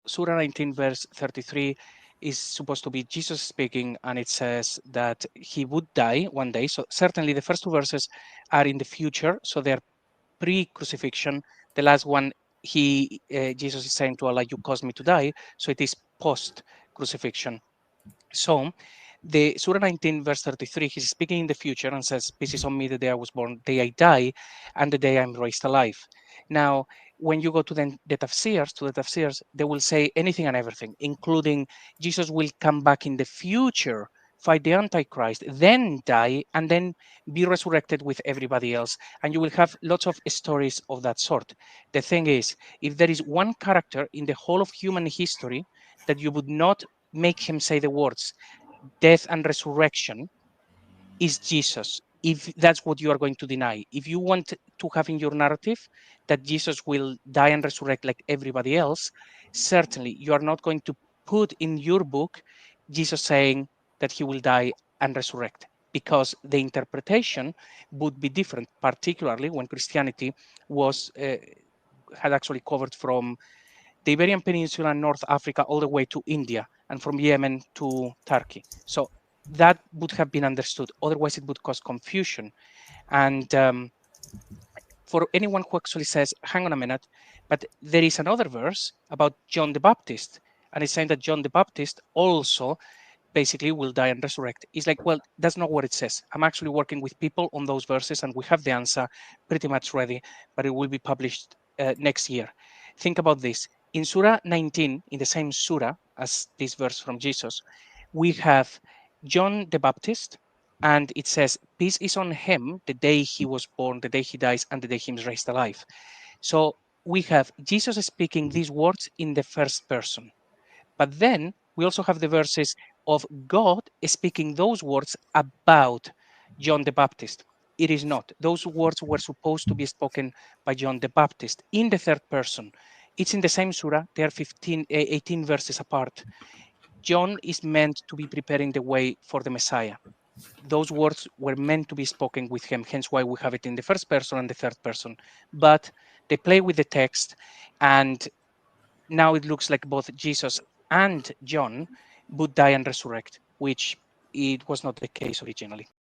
Surah 19, verse 33 is supposed to be Jesus speaking, and it says that he would die one day. So certainly the first two verses are in the future, so they're pre-crucifixion. The last one, Jesus is saying to Allah, "You caused me to die," so it is post-crucifixion. So the Surah 19, verse 33, he's speaking in the future and says, "Peace is on me the day I was born, the day I die, and the day I'm raised alive." Now, when you go to the tafsirs, they will say anything and everything, including Jesus will come back in the future, fight the Antichrist, then die, and then be resurrected with everybody else. And you will have lots of stories of that sort. The thing is, if there is one character in the whole of human history that you would not make him say the words death and resurrection, is Jesus. If that's what you are going to deny, if you want to have in your narrative that Jesus will die and resurrect like everybody else, certainly you are not going to put in your book Jesus saying that he will die and resurrect, because the interpretation would be different, particularly when Christianity was had actually covered from the Iberian Peninsula and North Africa all the way to India, and from Yemen to Turkey. So that would have been understood. Otherwise, it would cause confusion. And for anyone who actually says, hang on a minute, but there is another verse about John the Baptist, and it's saying that John the Baptist also basically will die and resurrect. It's like, well, that's not what it says. I'm actually working with people on those verses, and we have the answer pretty much ready, but it will be published next year. Think about this. In Surah 19, in the same Surah as this verse from Jesus, we have John the Baptist, and it says, "Peace is on him the day he was born, the day he dies, and the day he is raised alive." So we have Jesus speaking these words in the first person. But then we also have the verses of God speaking those words about John the Baptist. It is not. Those words were supposed to be spoken by John the Baptist in the third person. It's in the same surah. They are 18 verses apart. John is meant to be preparing the way for the Messiah. Those words were meant to be spoken with him, hence why we have it in the first person and the third person. But they play with the text, and now it looks like both Jesus and John would die and resurrect, which it was not the case originally.